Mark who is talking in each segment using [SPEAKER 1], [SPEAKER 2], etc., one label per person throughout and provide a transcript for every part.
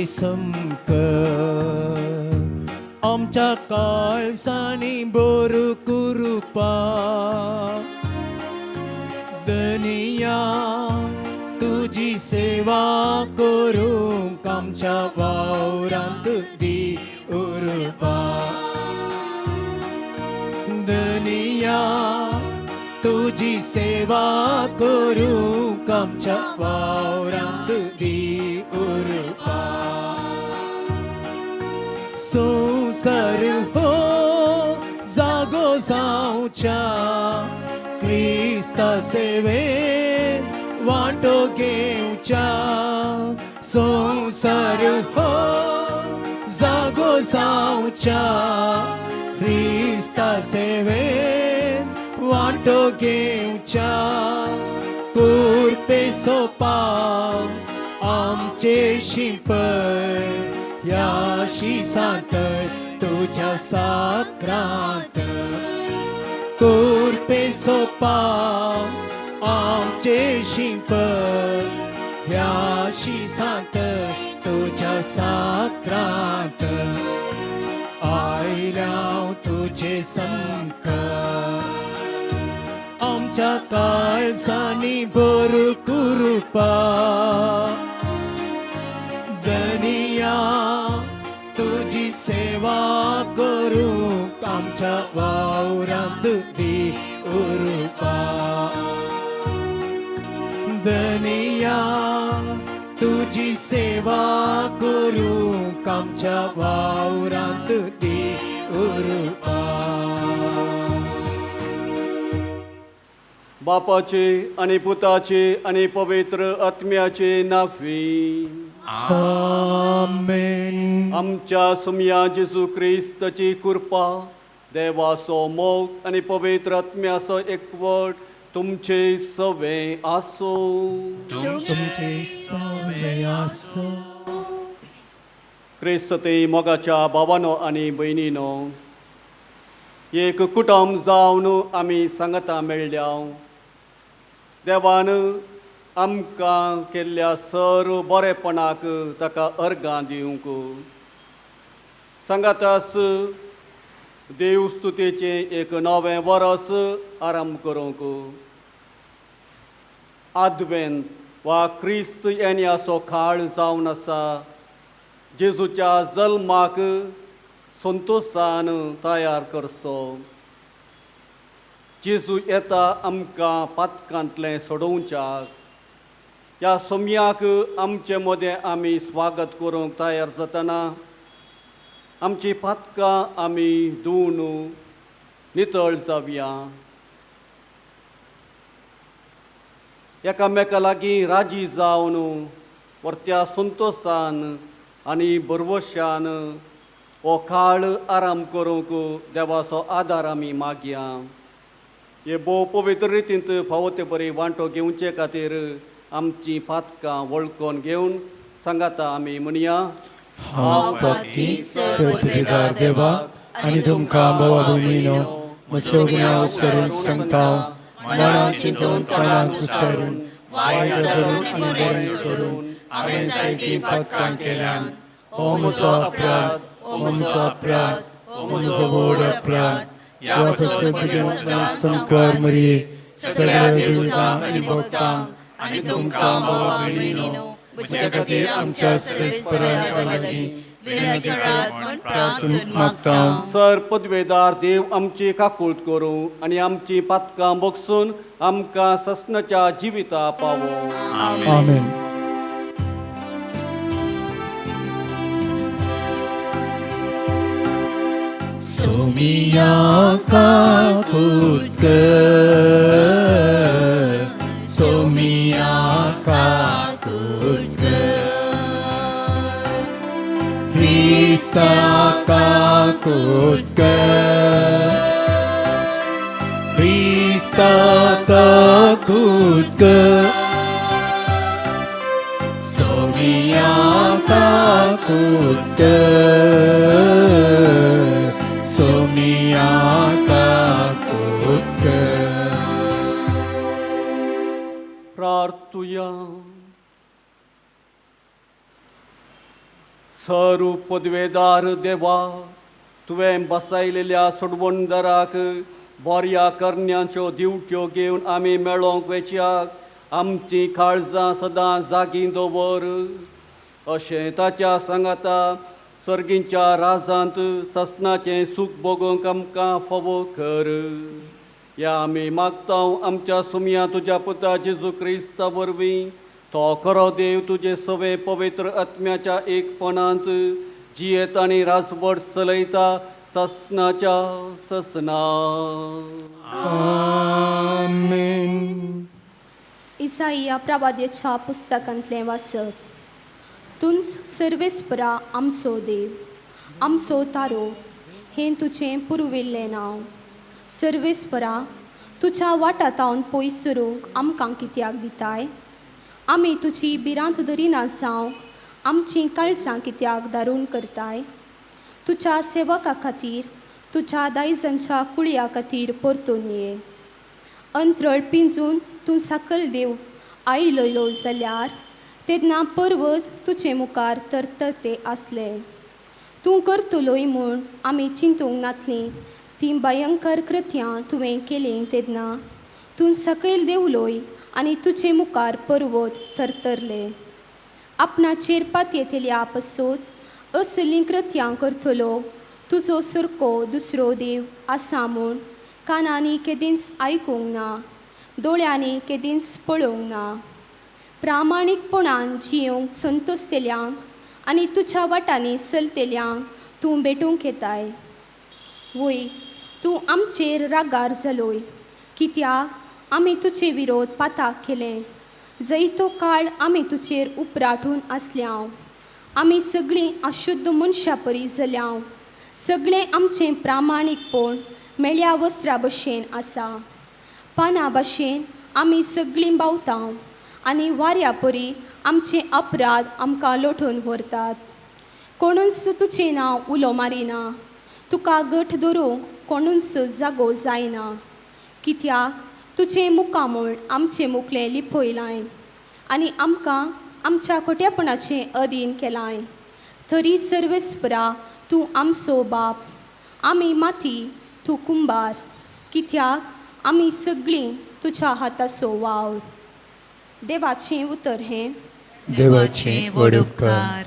[SPEAKER 1] संकर आमच्या काळसानी बोरू कुरुपा दुनिया तुझी सेवा करूंक आमच्या वावरांत दी उरुपा दुनिया तुझी सेवा करूंक आमच्या वावरांत दी उरुपा संसार हो जागो जावच्या क्रिस्ता सेवेन वांटो घेवच्या संसार हो जागो जावच्या क्रिस्ता सेवेन वांटो घेवच्या कुर्पे सोपाव आमचेर शिंपय ह्या शिसांत तुझ्या साक्रांत कुर्पे सोपाव आमचेर शिंपय ह्या शिसांत तुझ्या साक्रांत आयल्या तुझे संकर आमच्या काळजांनी बोरू कुरुपा दुनिया तुझी सेवा करूंक आमच्या वावरांत दी उरुपा दुनिया तुझी सेवा करूंक आमच्या वावरांत दी उरुपा
[SPEAKER 2] बापाचे आणि पुताचे आणि पवित्र आत्म्याचे नावी
[SPEAKER 1] आमेन.
[SPEAKER 2] आमच्या सुमया जेजू क्रिस्ताची कृपा देवाचो मोग आणि पवित्र आत्म्याचो एकवट तुमचे सवे आसो.
[SPEAKER 1] तुमचे सवे आसो.
[SPEAKER 2] क्रिस्त ते मोगाच्या भावानो आणि भयणीनो, एक कुटुंब जावन आमी सांगता मेळ्ळ्या. देवान आमकां केल्ल्या सर्व बरेपणाक ताका अर्गां दिवंक सांगातास देव स्तुतेचे एक नवें वर्स आरंभ करूंक आदवेंत वा क्रिस्त येण्याचो काळ जावन आसा. जेजूच्या जल्माक संतोशान तयार करचो. जेजू येता आमकां पातकांतलें सोडोवच्याक. ह्या सोमयाक आमचे मदें आमी स्वागत करूंक तयार जातना आमची पातकां आमी धुवन नितळ जावया. एकामेका लागीं राजी जावन परत्या संतोशान आनी बरवशान हो काळ आराम करूंक देवाचो आदार आमी मागया. हे भोव पवित्र रितींत फावो ते बरी वांटो घेवचे खातीर आमची पातकां वळखून घेवन सांगाता आमी म्हणया.
[SPEAKER 1] हांव भक्ती सत्पिदार देवा आनी तुमकां भावा भयणीनो सगळ्या उसरून सांगता. मनान चिंतून प्राणान कुसरून वायट धरून आनी बरें सोडून हांवें जायतीं पातकां केल्यान. हो म्हजो अपराध, हो म्हजो अपराध, हो म्हजो व्हड अपराध. ह्या संकर मरिये सगळ्या देवतांक आनी भक्तांक आनी तुमकां भावा भयणीनो म्हजे खातीर आमच्या श्रेष्ठपरांत लागीं विनंती करात म्हूण प्रार्थना मागता.
[SPEAKER 2] सर पदवेदार देव आमची काकूळट करूं आनी आमची पातकां बगसून आमकां ससनाच्या जिविता पावो.
[SPEAKER 1] आमेन. सोमिया काकूळट कर, सोमिया काकूळट कर, क्रिस्ता काकूळट कर, क्रिस्ता काकूळट कर, सोमिया काकूळट कर, सोमिया काकूळट कर.
[SPEAKER 2] प्रार्थुया. स्वरूप पदवेदार देवा, तुवें बसयलेल्या सोडवणदाराक बऱ्या करण्यांच्यो दिवट्यो घेवन आमी मेळोंक वेच्याक आमची काळजां सदां जागी दवर. अशें ताच्या सांगाता सर्गींच्या राजांत ससनाचें सूख भोगूंक आमकां फोव कर. या आमी मागता आमच्या सुमया तुज्या पुता जेजू क्रिस्ता वरवीं. तो खरो देव तुजे सवे पवित्र आत्म्याच्या एकपणांत जियेत आनी राजवट चलयता ससनाच्या ससना.
[SPEAKER 1] आमेन.
[SPEAKER 3] इसाइया प्रवाद्याच्या पुस्तकांतलें वाचप. तुंच सर्वेस्परा आमचो देव, आमचो तारो, हें तुजें पुरविल्लें नांव. सर्वेस्परा, तुज्या वाटांतावन पयस सरूंक आमकां कित्याक दिताय? आमी तुजी भिरांत धरिना जावंक आमचीं काळजां कित्याक दारूण करताय? तुज्या सेवका खातीर, तुज्या दायजांच्या कुळया खातीर परतून ये. अंतरळ पिंजून तूं सकल देव आयलो जाल्यार तेन्ना पर्वत तुजे मुखार तरतरते आसले. तूं करतलोय म्हूण आमी चिंतूंक नातलीं तीं भयंकर कृत्यां तुवें केलीं तेन्ना तूं सकयल देवलोय आनी तुजे मुखार पर्वत तरतरले. आपणाचेर पातयेतल्या पासून असलीं कृत्यां करतलो तुजो सारको दुसरो देव आसा म्हूण कानांनी केदींच आयकूंक ना, दोळ्यांनी केदींच पळोवंक ना. प्रामाणीकपणान जियोंक संतोसतेल्यांक आनी तुज्या वाटांनी चलतेल्यांक तूं भेटूंक येताय. वय, तूं आमचेर रागार जालोय, कित्याक आमी तुजे विरोध पाताक केलें. जैतो काळ आमी तुजेर उपराठून आसल्याव. आमी सगळीं अशुद्ध मनशां परी जाल्याव. सगळें आमचें प्रामाणीकपण मेळ्या वस्त्रा भशेन आसा. पानां भशेन आमी सगळीं भावतां आनी वाऱ्या परी आमचे अपराध आमकां लोटून व्हरतात. कोणूच तुजें नांव उलो मारिना. तुका घट धरूंक कोणूच जागो जायना. कित्याक तुजें मुखामळ आमचें मुखलें लिपयलाय आनी आमकां आमच्या खोटेपणाचें अधीन केलाय. तरी सर्वेस्परा तूं आमचो बाप. आमी माती, तूं कुंभार. कित्याक आमी सगळीं तुज्या हाताचो वावर. देवाचें उतर हें.
[SPEAKER 1] देवाचें व्हड उपकार.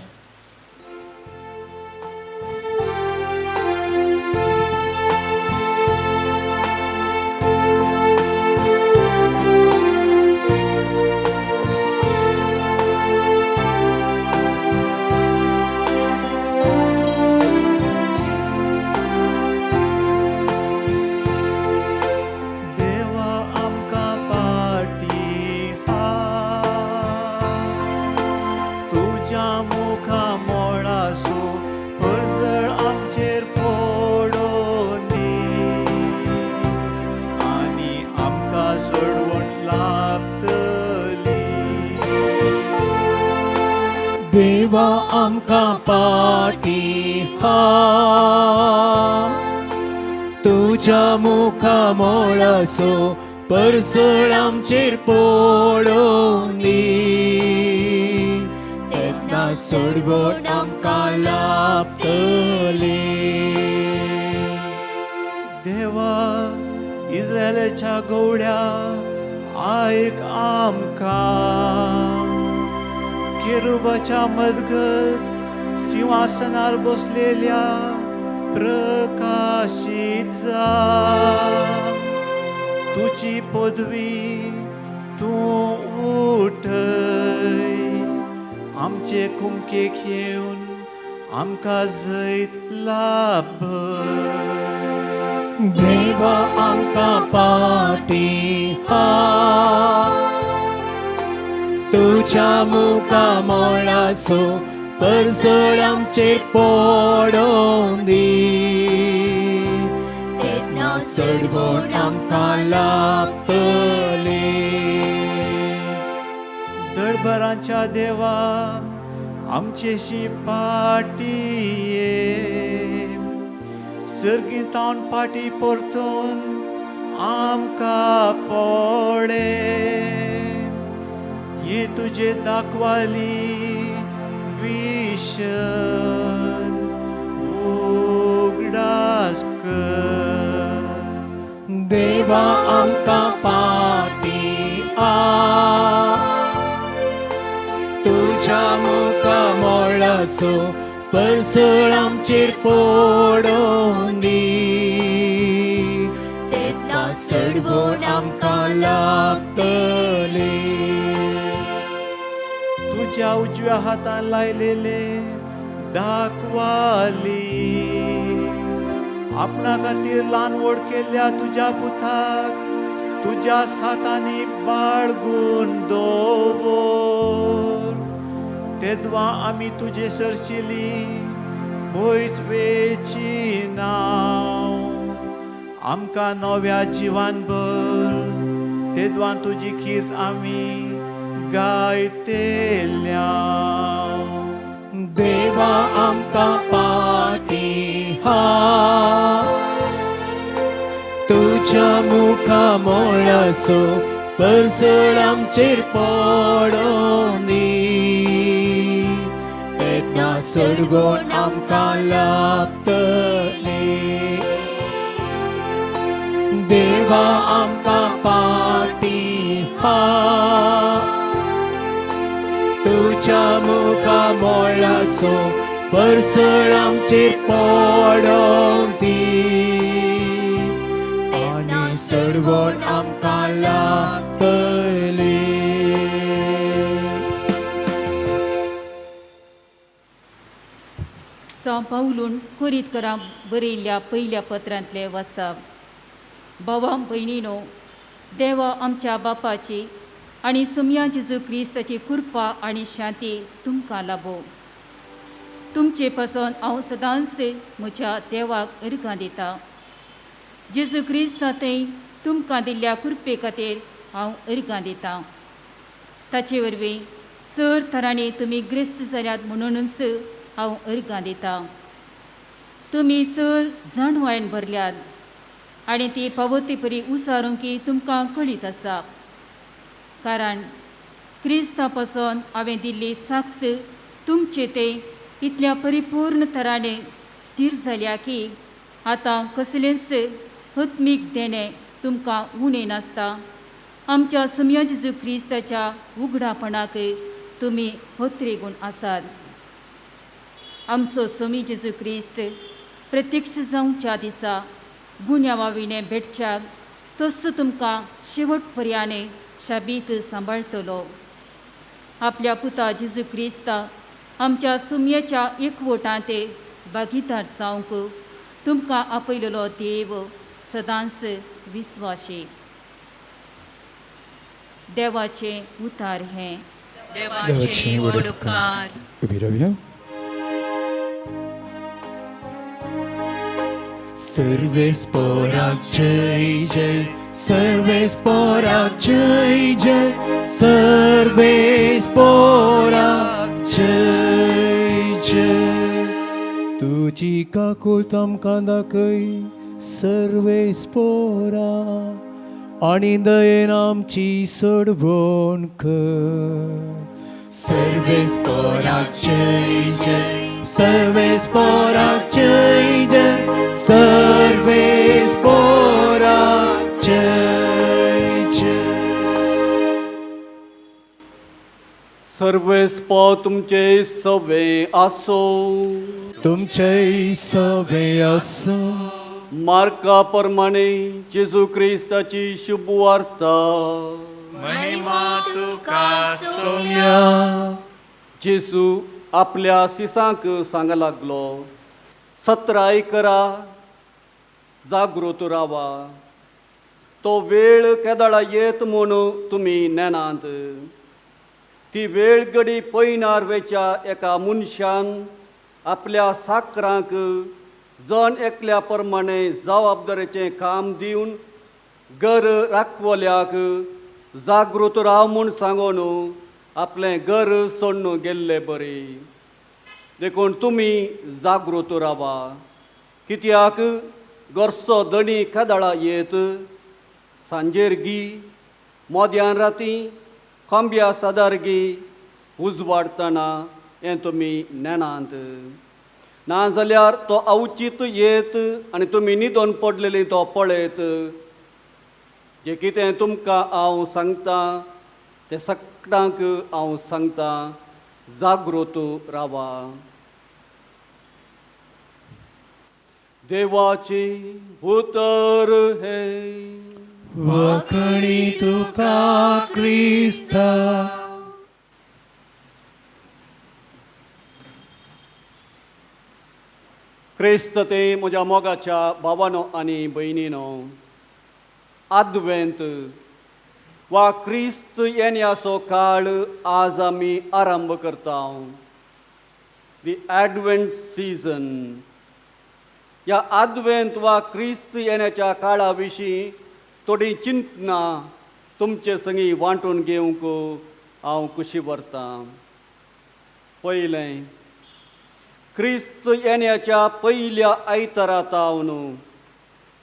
[SPEAKER 1] देवा आमकां पाटी तुज्या मुखा मोळाचो परसळ आमचेर पडोवन दी. तेन्ना सोडवण आमकां लाभतली.
[SPEAKER 4] देवा इस्रायेलाच्या गवड्या आयक आमकां. केरुबाच्या मजगत सिंहासनार बसलेल्या प्रकाशीत जा. तुजी पदवी तूं उठय. आमचे कुमकेक येवन आमकां जैत लाभय.
[SPEAKER 1] देवा आमकां पाटी तुज्या मुखा मोळाचो परसळ आमचेर पडोवन दी. तेन्ना सोडवण आमकां लाभतली.
[SPEAKER 4] दळभरांच्या देवा आमचेशी पाटी ये. सर्गीतावन पाटी परतून आमकां पळे. ये तुजे दाखवाली विशय
[SPEAKER 1] देवा आमकां पाटी आ तुझ्या मुखा मोळाचो परसळ आमचेर पडोवन दी तेन्ना सडवण आमकां लागतले
[SPEAKER 4] तुझ्या उजव्या हातान लायलेले दाखवाली आपणा खातीर ल्हान व्हड केल्ल्या तुज्या पुताक तुज्याच हातांनी बाळगून दवर तेदवा आमी तुजे सरशिली पयस वेची नांव आमकां नव्या जिवान भर तेदवान तुजी कीर्त आमी गायतेल्या
[SPEAKER 1] देवा आमकां पाटी हा तुझ्या मुखा मोळाचो परसळ आमचेर पडोवन दी तेन्ना सडवण आमकां लागतले देवा आमकां पाटी हा तुझ्या मुखा मोळाचो परसळ आमचेर पडोवन दी आनी सडवण आमकां लागतली
[SPEAKER 5] पावलून कोरीतकरांक बरयल्ल्या पयल्या पत्रांतले वचप भावां भयणीनो देवा आमच्या बापाची आनी सुमया जेजू क्रिस्ताची कृपा आनी शांती तुमकां लाभो तुमचे पासून हांव सदांच म्हज्या देवाक अर्गां दितां जेजू क्रिस्ता थंय तुमकां दिल्ल्या कृपे खातीर हांव अर्गां दितां ताचे वरवीं सर तरांनी तुमी ग्रेस्त जाल्यात म्हणूनच हांव अर्गां दितां तुमी सर जाणवायन भरल्यात आनी ती पवती परी उसारूंकी तुमकां कळीत आसा कारण क्रिस्ता पासून हांवें दिल्ली साक्ष तुमचे ते इतल्या परिपूर्ण तराने तीर जाल्या की आतां कसलेंच हत्मीक देणें तुमकां उणें नासता आमच्या सुमया जेजू क्रिस्ताच्या उगडापणाक तुमी होत्रेगून आसात आमचो सुमी जेजू क्रिस्त प्रत्यक्ष जावच्या दिसा गुन्या वाविणे भेटच्याक तसो तुमकां शेवट पर्याने शाबीत सांबाळटलो आपल्या पुता जेजू क्रिस्ता आमच्या सुमयेच्या एकवटांत भागीदार जावंक तुमकां आपयलेलो देव सदांच विस्वाशी देवाचे उतार हें
[SPEAKER 1] देवाची वडणूकार उबी रावया सर्वेस्पराक जय जय सर्वेस्पराक जय जय सर्वेस्पराक जय जय तुजी काकूळ तामकां दाखय सर्वेस्परा आनी दयेन आमची सडवण कर सर्वेस्पराक जय जय सर्वेस्पराक जय जय सर्वेस्पराक जय जय
[SPEAKER 2] सर्वेस्प तुमचे सवे आसो
[SPEAKER 1] तुमचे सवे आसो
[SPEAKER 2] मार्का प्रमाणे जेजू क्रिस्ताची शुभ वार्ता
[SPEAKER 4] महिमा तुका
[SPEAKER 1] सोम्या
[SPEAKER 2] जेजू आपल्या शिसांक सांग लागलो सत्राय करा जागृत रावा तो वेळ केदाळा येत म्हूण तुमी नेनात ती वेळ घडी पयनार वेच्या एका मनशान आपल्या साकरांक जण एकल्या प्रमाणे जबाबदारेचें काम दिवन घर राखवल्याक जागृत राव म्हूण सांगून आपलें घर सोडून गेल्ले बरे देखून तुमी जागृत रावा कित्याक घरचो दणी केदाळा येत सांजेर गी मोद्यान राती खांब्या सादार गी उजवाडतना हें तुमी नेनात नाजाल्यार तो अवचित येत आनी तुमी न्हिदोन पडलेली तो पळयत जे कितें तुमकां हांव सांगतां तें सगळ्यांक हांव सांगतां, जागृत रावा. देवाची उतर हे
[SPEAKER 1] वखणी तुका क्रिस्ता.
[SPEAKER 2] क्रिस्त ते म्हज्या मोगाच्या भावानो आनी भयणीनो, आद्वेंत वा क्रिस्त येण्याचो काळ आज आमी आरंभ करता. दी ॲडवेंट सीजन. ह्या आद्वेंत वा क्रिस्त येण्याच्या काळा विशीं थोडी चिंतना तुमचे संगी वांटून घेवंक हांव खुशी भरतां. पयलें, क्रिस्त येण्याच्या पयल्या आयतारातावन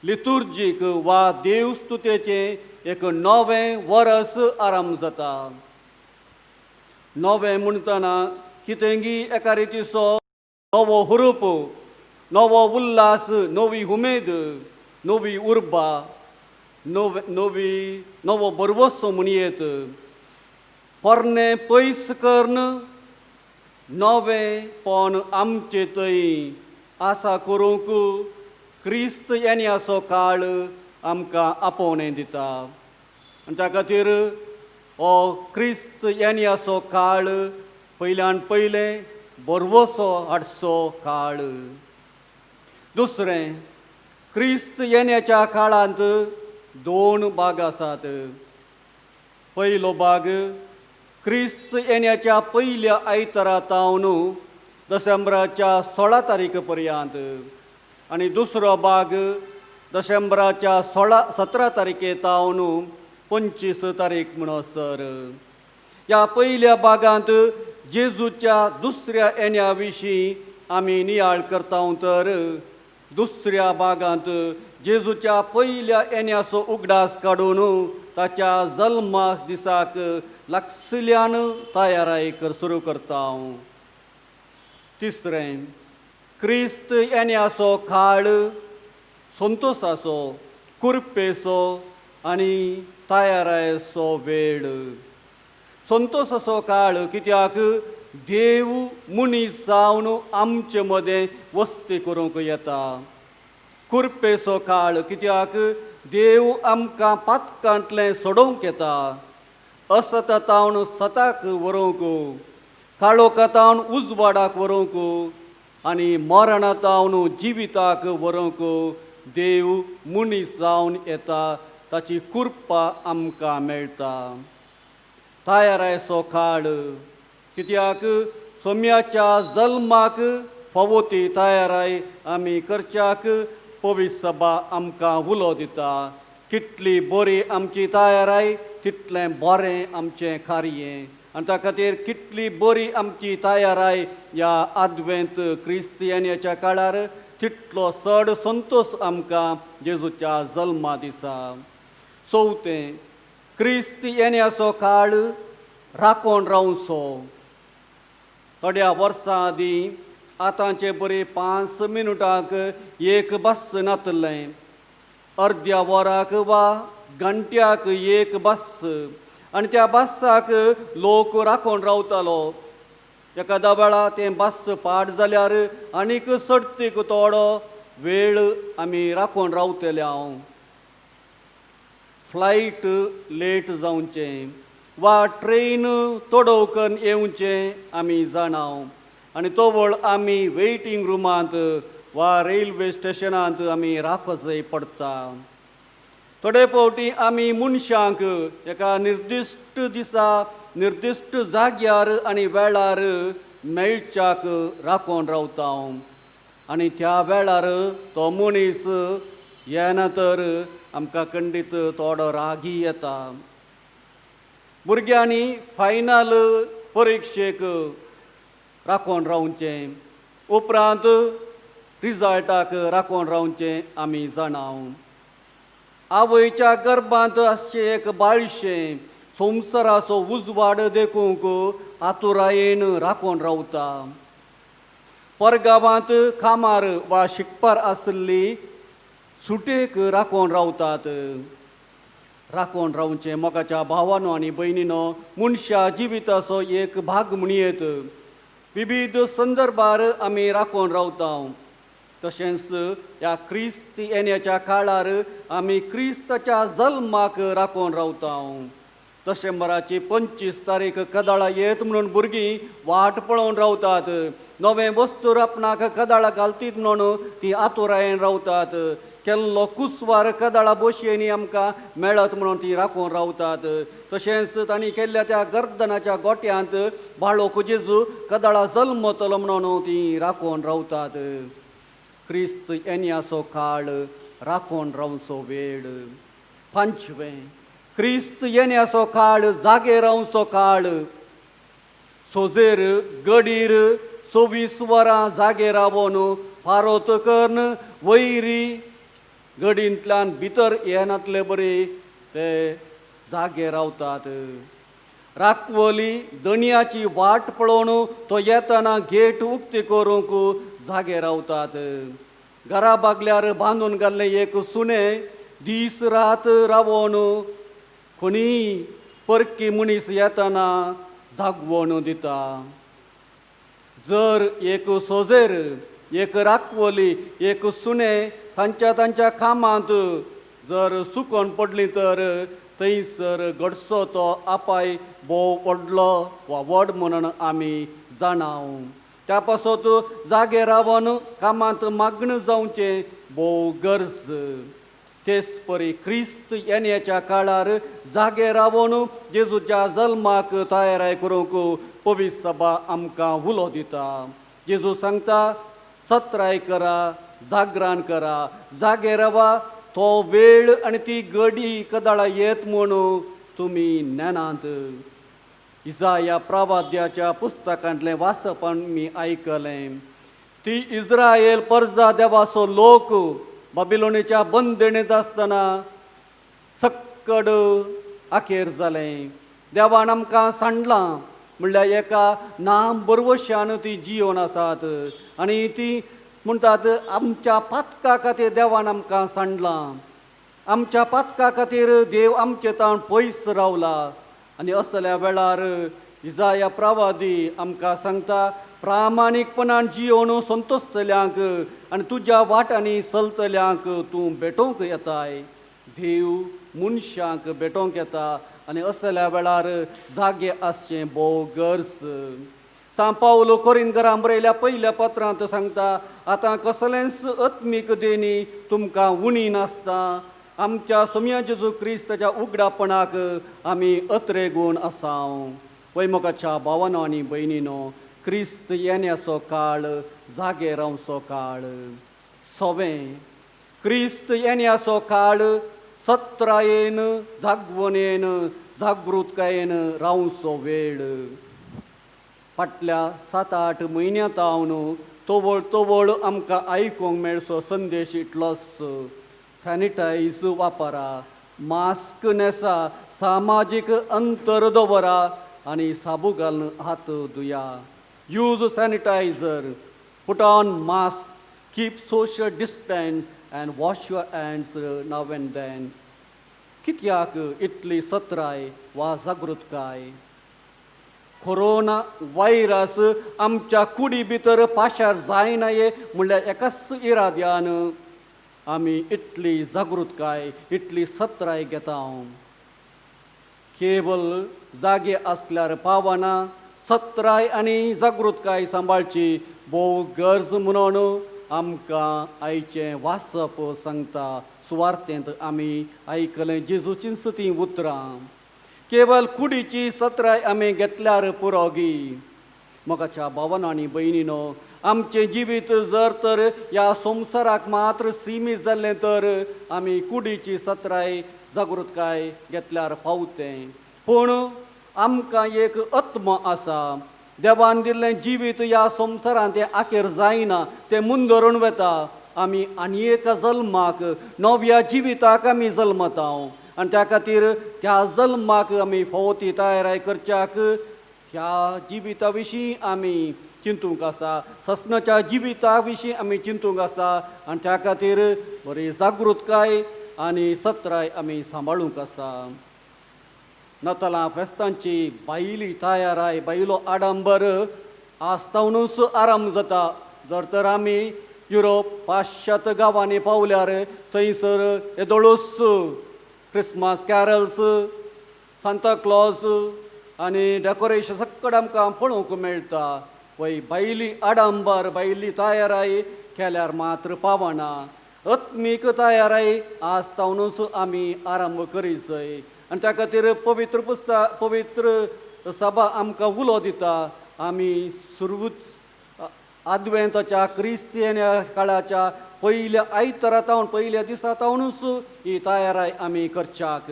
[SPEAKER 2] लितुर्जीक वा देवस्तुतेचें एक नवें वर्स आरंभ जाता. नवें म्हणटना कितेंगी एका रितीचो नवो हुरूप, नवो उल्हास, नवी उमेद, नवी उर्बा, नवो बरवसो म्हणयेत. पोरणे पयस करून नवेपण आमचे थंय आसा करूंक क्रिस्त येण्याचो काळ आमकां आपोवणें दिता. आनी त्या खातीर हो क्रिस्त येण्याचो काळ पयल्यान पयलें बरवसो हाडचो काळ. दुसरें, क्रिस्त येण्याच्या काळांत दोन भाग आसात. पयलो भाग क्रिस्त येण्याच्या पयल्या आयतारातावन डिसेंबराच्या 16 तारीख पर्यंत, आनी दुसरो भाग डिसेंबराच्या 17 तारखेतावन 25 तारीख म्हणसर. ह्या पयल्या भागांत जेजूच्या दुसऱ्या येण्या विशीं आमी नियाळ करता, तर दुसऱ्या भागांत जेजूच्या पयल्या येण्याचो उगडास काडून ताच्या जल्मा दिसाक लागसल्यान तयाराय सुरू करता. तिसरें, क्रिस्त येण्याचो काळ संतोशाचो, कुरपेचो आनी तयारायचो वेळ. संतोशाचो काळ कित्याक देव मनीस जावन आमचे मदें वस्ती करूंक येता. कुरपेचो काळ कित्याक देव आमकां पातकांतलें सोडोवंक येता. असततावन सताक व्हरूंक, काळोखातावन उजवाडाक व्हरूंक आनी मरणातावन जिविताक व्हरूंक देव मनीस जावन येता. ताची कृपा आमकां मेळटा. तयारायचो काळ कित्याक सोम्याच्या जल्माक फावो ती तयाराय आमी करच्याक पवित्र सभा आमकां उलो दिता. कितली बरी आमची तयाराय तितलें बरें आमचें कार्य. आनी त्या खातीर कितली बरी आमची तयाराय ह्या आद्वेंत क्रिस्त येण्याच्या काळार तितलो चड संतोश आमकां जेजूच्या जल्मा दिसा. चवथें, क्रिस्त येण्याचो काळ राखून रावचो. थोड्या वर्सां आदीं आतांचे बरी 5 मिनटांक एक बस नातलें, अर्द्या वराक वा घंट्याक एक बस, आनी त्या बसाक लोक राखून रावतालो. एकादा वेळा तें बस पाड जाल्यार आनीक सर्तीक थोडो वेळ आमी राखून रावतले. हांव फ्लायट लेट जावचें वा ट्रेन तोडोवकन येवचें आमी जाणाव, आनी तोवळ आमी वेटिंग रुमांत वा रेल्वे स्टेशनांत आमी राखचें पडटा. थोडे फावटी आमी मनशांक एका निर्दिश्ट दिसा निर्दिश्ट जाग्यार आनी वेळार मेळच्याक राखून रावता, आनी त्या वेळार तो मनीस येना तर आमकां खंडीत थोडो रागी येता. भुरग्यांनी फायनल परिक्षेक राखून रावचें, उपरांत रिजल्टाक राखून रावचें आमी जाणाव. आवयच्या गर्भांत आसचें एक बाळशें संवसाराचो उजवाड देखूंक आतुरायेन राखून रावता. परगांवांत कामार वा शिकपार आसली सुटेक राखून रावतात. राखून रावचे मोगाच्या भावानो आनी भयणीनो मनशा जिविताचो एक भाग म्हणयेत विविध संदर्भार आमी राखून रावता. तशेंच ह्या क्रिस्त येण्याच्या काळार आमी क्रिस्ताच्या जल्माक राखून रावता. डिसेंबराची 25 तारीख कदाळा येत म्हणून भुरगीं वाट पळोवन रावतात. नवे वस्तूर आपणाक कदाळा घालतीत म्हणून ती आतुरायेन रावतात. केल्लो कुसवार कदाळा बशयेनी आमकां मेळत म्हणून ती राखून रावतात. तशेंच तांणी केल्ल्या त्या गर्दनाच्या गोट्यांत बाळोक जेजू कदाळा जल्मतलो म्हणून ती राखून रावतात. क्रिस्त येण्याचो काळ राखून रावचो वेळ. 5वें क्रिस्त येण्याचो काळ जागे रावचो काळ. सोजेर गडीर 24 वरां जागे रावून फारोत करून वैरी गडींतल्यान भितर येनातले बरे ते जागे रावतात. राखवली दणयाची वाट पळोवन तो येतना गेट उक्ती करूंक जागे रावतात. घरा बागल्यार बांदून घाल्लें एक सुणें दीस रात रावून कोणी परकी मनीस येतना जागवण दिता. जर एक सोजेर एक राखवली एक सुणें तांच्या कामांत जर सुकोन पडली तर थंयसर घडसो तो आपाय भोव व्हडलो वा व्हड म्हणून आमी जाणाव. त्या पासत जागे रावन कामांत मग्न जावचें भोव गरज. तेच परी क्रिस्त येण्याच्या काळार जागे रावन जेजूच्या जल्माक तयाराय करूंक पवित्र सभा आमकां उलो दिता. जेजू सांगता सत्राय करा, जागरान करा, जागे रावा. तो वेळ आनी ती घडी कदाळा येत म्हणून तुमी नेनात. इसाया प्रवाद्याच्या पुस्तकांतलें वाचपान मी आयकलें. ती इस्रायल परजा देवाचो लोक बाबिलोनीच्या बंदणेंत आसतना सक्कड आखेर जालें. देवान आमकां सांडलां म्हणल्यार एका नामबरवशान ती जियोन आसात आनी ती म्हणटात आमच्या पातका खातीर देवान आमकां सांडलां. आमच्या पातका खातीर देव आमचे तावन पयस रावला. आनी असल्या वेळार इसाया प्रवादी आमकां सांगता प्रामाणीकपणान जियोन संतोशतल्यांक आनी तुज्या वाटांनी चलतल्यांक तूं भेटोवंक येताय. देव मनशांक भेटोवंक येता आनी असल्या वेळार जागे आसचें भोव गरज. सांपावलो कोरिंथकारांक बरयल्या पयल्या पत्रांत सांगता आतां कसलेंच आत्मीक देणी तुमकां उणी नासता. आमच्या सोम्या जेजू क्रिस्ताच्या उगडापणाक आमी अत्रेगूण आसाव. वैमोगाच्या भावानो आनी भयणीनो क्रिस्त येण्याचो काळ जागे रावचो काळ. 6वें क्रिस्त येण्याचो काळ सत्रायेन जागवणेन जागृतकायेन रावचो वेळ. फाटल्या 7-8 म्हयन्यां तावन तोवळ आमकां आयकूंक मेळचो संदेश इतलोच. सॅनिटायज वापरा, मास्क न्हेसा, सामाजीक अंतर दवरा आनी साबू घालून हात धुया. Use sanitiser, put on mask, keep social distance and wash your hands now and then. कित्याक इतली सत्राय वा जागृतकाय? कोरोना व्हायरस आमच्या कुडी भितर पाशार जायनाये म्हणल्यार एकाच इराद्यान आमी इतली जागृतकाय इतली सत्राय घेता. केवल जागे आसल्यार पावना, सत्राय आनी जागृतकाय सांबाळची भोव गरज म्हणून आमकां आयचें वाचप सांगता. सुवार्तेंत आमी आयकलें जेजूचीं 7 उतरां. केवल कुडीची सत्राय आमी घेतल्यार पुरोगी. मोगाच्या भावानो आनी भयणीनो आमचें जिवीत जर तर ह्या संवसाराक मात्र सीमीत जाल्लें तर आमी कुडीची सत्राय जागृतकाय घेतल्यार पावतें. पूण आमकां एक आत्म आसा. देवान दिल्लें जिवीत ह्या संवसारांत तें आखेर जायना, तें मुंदरून वता. आमी आनी एका जल्माक नव्या जिविताक आमी जल्मता आनी त्या खातीर त्या जल्माक आमी फावो ती तयाराय करच्याक ह्या जिविता विशीं आमी चिंतूंक आसा. ससनाच्या जिविता विशीं आमी चिंतूंक आसा आनी त्या खातीर बरी जागृतकाय आनी 17 आमी सांबाळूंक आसा. नतलां फेस्तांची बायली तयाराय बायलो आडंबर आस्तावनूच आराम जाता. जर तर आमी युरोप पाश्चात्य गांवांनी पावल्यार थंयसर येदोळूच क्रिसमस कॅरल्स, सांता क्लॉज आनी डेकोरेशन सक्कड आमकां पळोवंक मेळटा. वय बायली आडंबर बायली तयाराय केल्यार मात्र पावना. आत्मीक तयाराय आस्तावनूच आमी आरंभ करीत जाय. आनी त्या खातीर पवित्र सभा आमकां उलो दिता. आमी सुरवूच आदवेंताच्या क्रिस्तियन काळाच्या पयल्या आयतारातावन पयल्या दिसातावनूच ही तयाराय आमी करच्याक.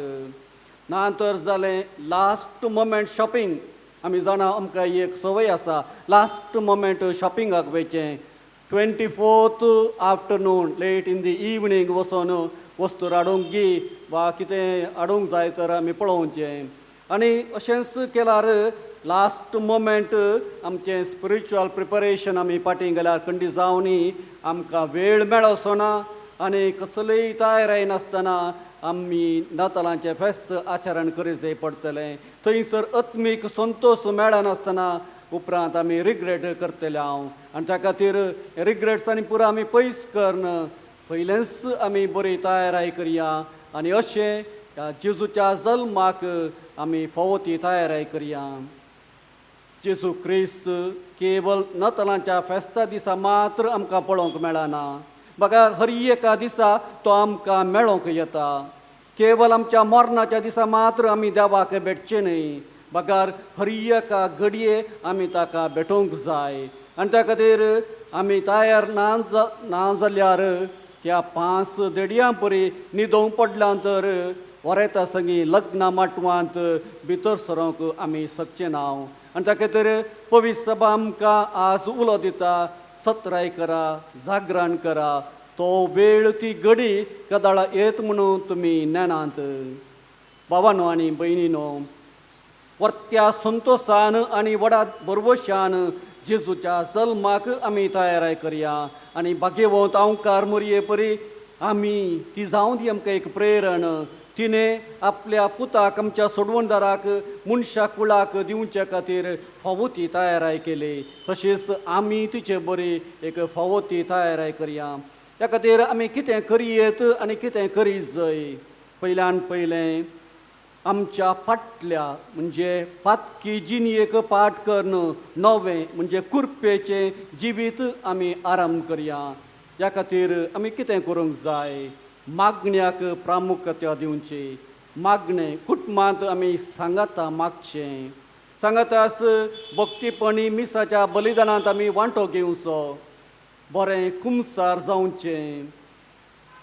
[SPEAKER 2] नंतर जालें लास्ट मोमेंट शॉपिंग. आमी जाणा आमकां एक संवय आसा लास्ट मोमेंट शॉपिंगाक वयचें. 24th afternoon late in the evening वचून वस्तू हाडूंक गी वा कितें हाडूंक जाय तर आमी पळोवचें. आनी अशेंच केल्यार लास्ट मोमेंट आमचें स्पिरिच्युअल प्रिपरेशन आमी फाटीं गेल्यार खंडी जावनी आमकां वेळ मेळचो ना. आनी कसलीय तयारी नासतना आमी नातालांचें फेस्त आचरण करीत जाय पडटलें. थंयसर आत्मीक संतोश मेळनासतना उपरांत आमी रिग्रेट करतले हांव. आनी त्या खातीर रिग्रेट्सांनी पुरो आमी पयस करन पयलेंच आमी बरी तयारी करया. आनी अशें त्या जेजूच्या जल्माक आमी फावो ती तयारी करया. जेजू क्रिस्त केवळ नतलांच्या फेस्ता दिसा मात्र आमकां पळोवंक मेळना. बघा हर एका दिसा तो आमकां मेळोंक येता. केवळ आमच्या मरणाच्या दिसा मात्र आमी देवाक भेटचे न्हय. बगार हर एका घडये आमी ताका भेटोवंक जाय. आनी त्या खातीर आमी तयार ना जाल्यार त्या 5 देडयां परी न्हिदोवं पडल्यानंतर वरेता संगी लग्न माटवांत भितर सरोंक आमी शकचे ना. आनी त्या खातीर पवित्र सभा आमकां आज उलो दिता 17 करा, जागरण करा. तो वेळ ती घडी कदाळा येत म्हणून तुमी नेनात. भावांनो आनी भयणीनो, वर्त्या संतोशान आनी व्हडा बरवशान जेजूच्या जल्माक आमी तयारी करया. आनी भाग्यवंत अवकार मोरये परी आमी ती जावं दी आमकां एक प्रेरण. तिणें आपल्या पुताक आमच्या सोडवणदाराक मनशा कुळाक दिवचे खातीर फावो ती तयारी केली. तशीच आमी तिचे बरी एक फावो ती तयारी करया. त्या खातीर आमी कितें करयेत आनी कितें करीत जाय. पयल्यान पयलें आमच्या फाटल्या म्हणजे पातकी जिणयेक पाट करून नवें म्हणजे कुरपेचें जिवीत आमी आरंभ करया. ह्या खातीर आमी कितें करूंक जाय. मागण्याक प्रामुख्यता दिवची. मागणें कुटुंबांत आमी सांगाता मागचें. सांगातास भक्तीपणी मिसाच्या बलिदानांत आमी वांटो घेवचो. बरें कुमसार जावचें.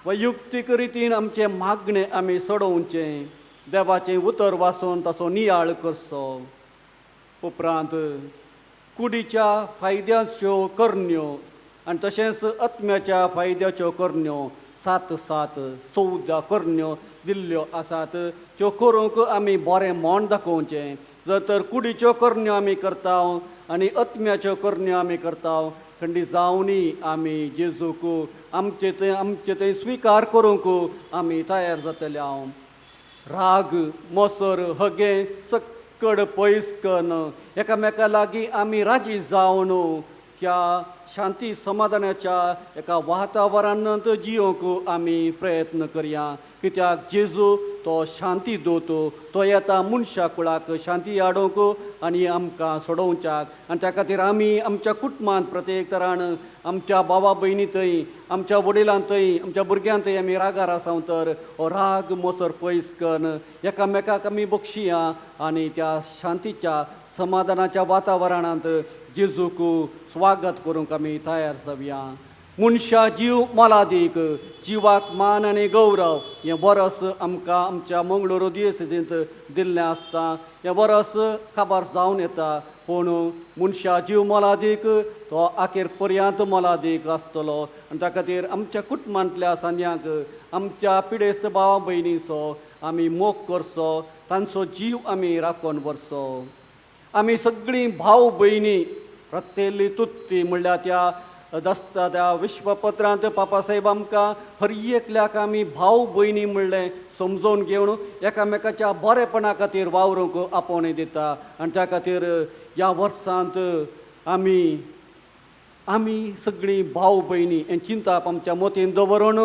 [SPEAKER 2] वैयक्तीक रितीन आमचें मागणें आमी सोडोवचें. देवाचें उतर वाचून ताचो नियाळ करचो. उपरांत कुडीच्या फायद्याच्यो करण्यो आनी तशेंच आत्म्याच्या फायद्याच्यो करण्यो 7 14 करण्यो दिल्ल्यो आसात. त्यो करूंक आमी बरें मोन दाखोवचें. जर तर कुडीच्यो करण्यो आमी करता आनी आत्म्याच्यो करण्यो आमी करता खंडी जावनी आमी जेजूक आमचे थंय स्विकार करूंक आमी तयार जातले. राग मोसर हगे सक्कड पयस करून एकामेका लागीं आमी राजी जावन त्या शांती समाधानाच्या एका वातावरणांत जियोंक आमी प्रयत्न करया. कित्याक जेजू तो शांती दोतो. तो येता मनशा कुळाक शांती हाडूंक आनी आमकां सोडोवच्याक. आनी त्या खातीर आमी आमच्या कुटुंबांत प्रत्येक तरान आमच्या भावा भयणींतय आमच्या वडिलांतय आमच्या भुरग्यांतय आमी रागार आसां तर हो राग मोसर पयस करून एकामेकाक आमी बक्षिया आनी त्या शांतीच्या समाधानाच्या वातावरणांत जेजूक स्वागत करूंक आमी तयार जावया. मनशा जीव मोलादीक जिवाक मान आनी गौरव हें वरस आमकां आमच्या मंगळूर दियेसींत दिल्लें आसता. हें वरस काबार जावन येता. पूण मनशा जीव मोलादीक तो आखेर पर्यंत मोलादीक आसतलो. आनी त्या खातीर आमच्या कुटुंबांतल्या सान्यांक आमच्या पिडेस्त भावा भयणीचो आमी मोग करचो. तांचो जीव आमी राखून व्हरचो. आमी सगळीं भाव भयणी रक्तेली तुत्ती म्हणल्यार त्या दसता त्या विश्वपत्रांत पापा साहेब आमकां हर एकल्याक आमी भाव भयणी म्हणलें समजोवन घेवन एकामेकाच्या बरेपणा खातीर वावरूंक आपोवणें दिता आनी त्या खातीर ह्या वर्सांत आमी सगळीं भाव भयणी हें चिंतप आमच्या मतीन दवरून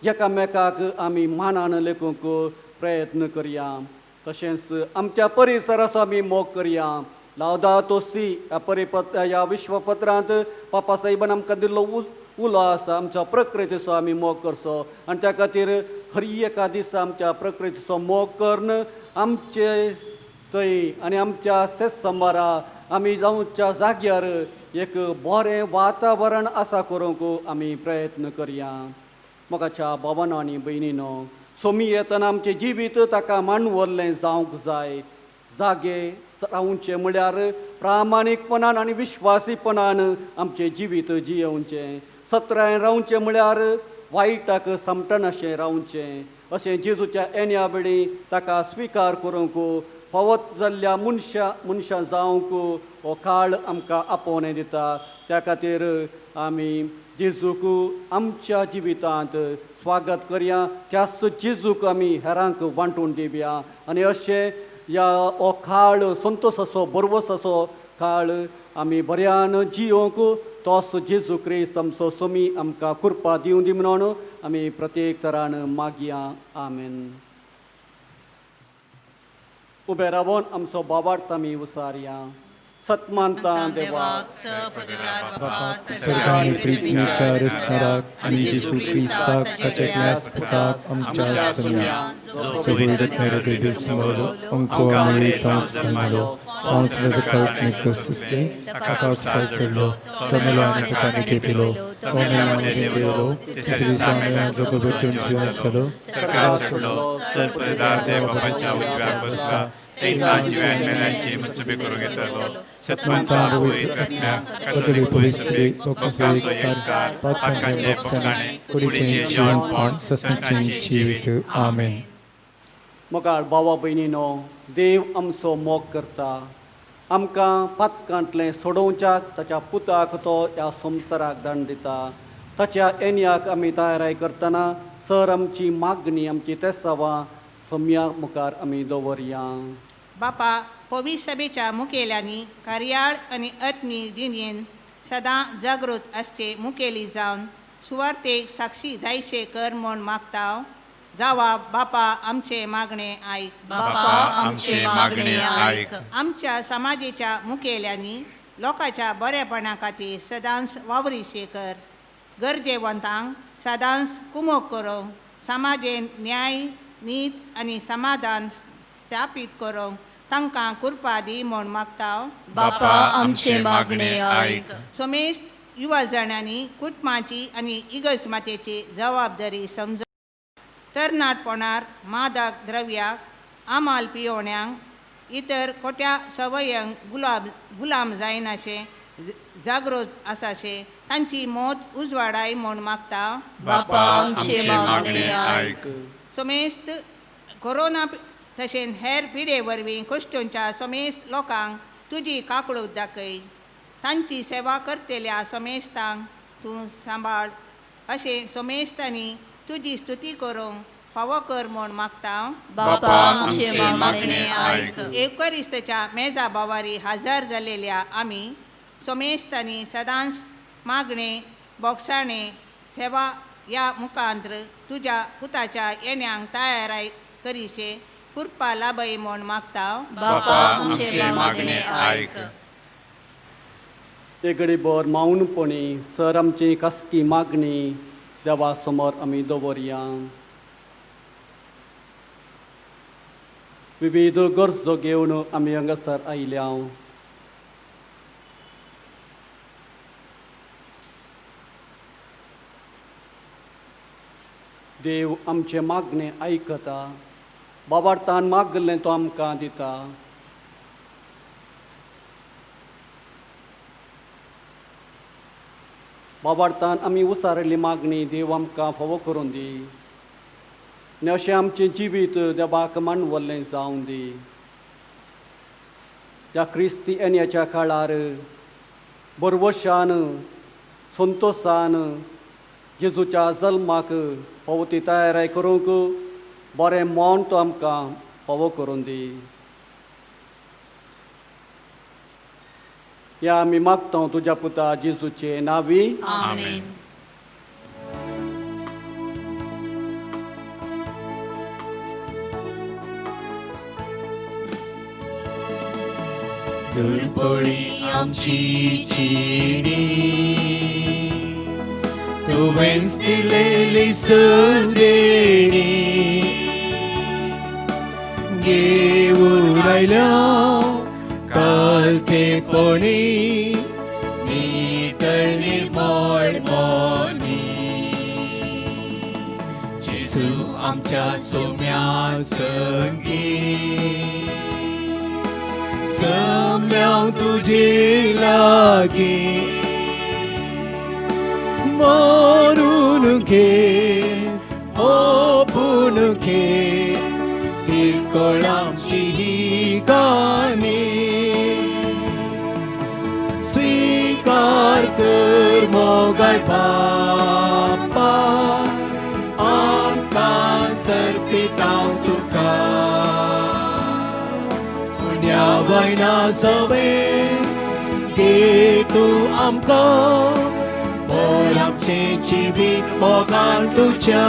[SPEAKER 2] एकामेकाक आमी मानान लेखूंक प्रयत्न करया. तशेंच आमच्या परिसराचो आमी मोग करया. लावदातो सी ह्या विश्वपत्रांत पापा साहेबान आमकां दिल्लो उलो आसा आमच्या प्रकृतीचो आमी मोग करचो आनी त्या खातीर हर एका दिसा आमच्या प्रकृतीचो मोग करून आमचे थंय आनी आमच्या शेत समारा आमी जावच्या जाग्यार एक बरें वातावरण आसा करूंक आमी प्रयत्न करया. मोगाच्या भावानो आनी भयणीनो, सोमी येतना आमचें जिवीत ताका मांडवल्लें जावंक जाय. जागे रावचे म्हळ्यार प्रामाणीकपणान आनी विश्वासीपणान आमचें जिवीत जियोवचें. सत्राय रावचें म्हळ्यार वायटाक समटनाशें रावचें. अशें जेजूच्या येण्या वेळी ताका स्विकार करूंक फावत जाल्ल्या मनशां जावंक हो काळ आमकां आपोवणें दिता. त्या खातीर आमी जेजूक आमच्या जिवितांत स्वागत करया. त्याच जेजूक आमी हेरांक वांटून दिवया आनी अशें हो काळ संतोशाचो बरवसाचो काळ आमी बऱ्यान जियोंक तोच जेजू क्रिस्त आमचो सोमी आमकां कृपा दिवं दी म्हणून आमी प्रत्येक तरान मागया. आमेन. उबे रावन आमचो बाबार्थ आमी उसारया. सत्मानता देवाक
[SPEAKER 1] सर्गा आनी प्रितीच्या रस्नाराक आनी जेजू क्रिस्ताक ताच्या एकल्याच पुताक आमच्या सम्या सगळ्या मेरे समोर अंको आमी तां समलो काउंसलर निकस असले ताका चडलो तो मेलो आनी ताका निकेपिलो तो मेलो आनी निकेपिलो तिसरी सामने जगभरातून जिवन सलो सगळा सलो
[SPEAKER 6] सर्पदार देवाच्या उजव्याक बसला तेंची मेलांची मुचबी करून घेतलो सत्मंता वैत आत्म्याक कतली पुलिसरी ओकफेकार पातकांचे पक्षाने कुडीचे जीवनपण सस्तांचे जीवित. आमेन.
[SPEAKER 2] मोगाळ भावा भयणीनो, देव आमचो मोग करता. आमकां पातकांतलें सोडोवच्याक ताच्या पुताक तो ह्या संवसाराक दान दिता. ताच्या येण्याक आमी तयाराय करतना सर आमची मागणी आमची तेसावां सम्या मुखार आमी दवरया.
[SPEAKER 7] बापा, पवित्र सभेच्या मुखेल्यांनी कार्याळ आनी आत्मी दिणेन सदां जागृत आसचे मुखेली जावन सुवार्थेक साक्षी जायचे कर म्हूण मागता. जावा बापा आमचे मागणे आयक.
[SPEAKER 6] बापा आमचे मागणे आयक.
[SPEAKER 7] आमच्या समाजाच्या मुखेल्यांनी लोकांच्या बरेपणा खातीर सदांच वावरीचे कर. गरजेवंतांक सदांच कुमोग करूंक समाजेन न्याय नीत आनी समाधान स्थापीत करूंक तांकां कृपा दी म्हूण मागता.
[SPEAKER 6] बापा आमचे मागणे आयक.
[SPEAKER 7] समेस्त युवा जाणांनी कुटुंबाची आनी इगर्ज जबाबदारी समजून तरणाटपणार मादक द्रव्याक आमाल पियोवण्यांक इतर खोट्या सवयांक गुलाम जायनाशे जागृत आसाशे तांची मोत उजवाडाय म्हूण मागता.
[SPEAKER 6] बापा आमचे मागणे आयक.
[SPEAKER 7] समेस्त कोरोना तशेंच हेर पिडे वरवीं कश्टोंच्या समेस्त लोकांक तुजी काकूळट दाखय. तांची सेवा करतल्या समेस्तांक तूं सांबाळ. अशें समेस्तांनी तुजी स्तुती करूंक फावो कर म्हूण मागता.
[SPEAKER 6] बापा आमचे मागणे आयक.
[SPEAKER 7] एवकरिस्ताच्या मेजा बावारी हजर जालेल्या आमी समेस्तांनी सदांच मागणे बोगसाणे सेवा ह्या मुखांत्र तुज्या पुताच्या येण्याक तयाराय करीशे कृपा लाभय म्हूण मागता.
[SPEAKER 6] बापा आमचे मागणे आयक.
[SPEAKER 2] एक घडीभर मौनपणी सर आमची कसकी मागणी देवा समोर आमी दवरया. विविध गरजो घेवन आमी हांगासर आयल्या. देव आमचे मागणे आयकता. बाबार्थान मागलें तो आमकां दिता. बाबार्थान आमी उसारिल्ली मागणी देव आमकां फावो करून दी. आनी अशें आमचें जिवीत देवाक मांडवल्लें जावं दी. ह्या क्रिस्ती येण्याच्या काळार बरवशान संतोषान जेजूच्या जल्माक पवती तयारी करूंक बरें मौन तूं आमकां फावो करून दी. या आमी मागता तुज्या पुता जेजूचे नावी.
[SPEAKER 6] आमेन.
[SPEAKER 1] धुळपडी आमची चिडी तुवेंच दिलेली संदेणी घेऊन राहिल्या कालतेपणी नितळ निर्मळ मनी. जेजू आमच्या सोम्या संगी सम्याव तुझे लागे मारून घे ओपून घे तिरकळ आमची ही गाणी. स्वीकार कर मोगाळ बाप्पा आमकां सर्पितांव तुका. पुण्या वयना सवे घे तूं आमकां बोल आमचें जिवीत मोगान तुज्या.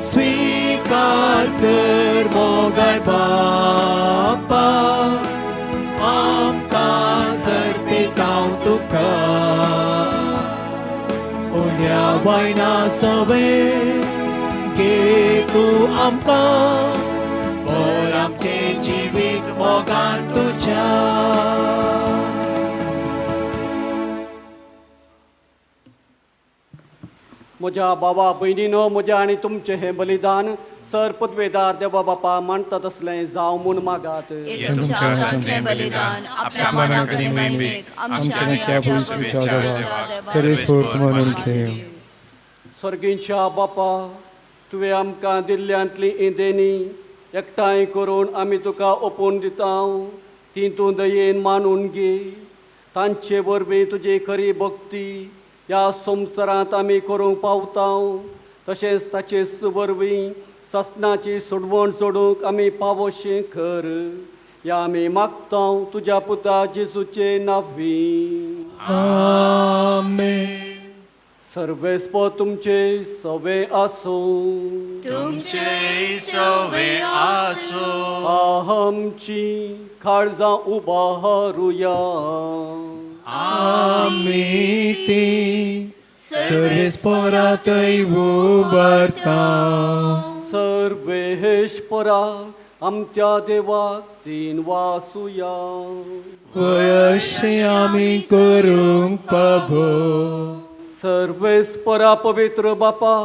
[SPEAKER 1] स्वीकार कर मोगाळ बाप्पा आमकां सर्पितांव तुका. पुण्या वयना सवे घे तूं आमकां बोल आमचें जिवीत मोगान तुज्या.
[SPEAKER 2] म्हज्या बाबा भयणीनो, म्हजें आनी तुमचें हें बलिदान सर पदवेदार देवा बापा मानता तसलें जावं म्हूण मागात.
[SPEAKER 6] हे तुमच्या हातांतलें बलिदान आपल्या मनांतले महिमेक आमच्या आनी आमच्या पवित्र देवा
[SPEAKER 1] सर्वेस्फूर्त म्हणून खेळ.
[SPEAKER 2] सर्गींच्या बापा, तुवें आमकां दिल्ल्यांतलीं इंदेनी एकठांय करून आमी तुका ओपून दिता. ती तूं दयेन मानून घे. तांचे वरवीं तुजी खरी भक्ती ह्या संवसारांत आमी करूंक पावता. तशेंच ताचे वरवीं ससनाची सोडवण सोडूंक आमी पावोशें कर. या आमी मागता तुज्या पुता जेजूचे नांवी.
[SPEAKER 1] आमेन.
[SPEAKER 2] सर्वेस्पो तुमचे सवे आसूं.
[SPEAKER 6] तुमचे सवे आसो.
[SPEAKER 2] आमची काळजां उबारुया.
[SPEAKER 1] आमी ती सर्वेस्परातय उबारता.
[SPEAKER 2] सर्वेश्वरा आमच्या देवाक तीन वासुया.
[SPEAKER 1] अशें आमी करूंक पावो.
[SPEAKER 2] सर्वेस्परा पवित्र बापा,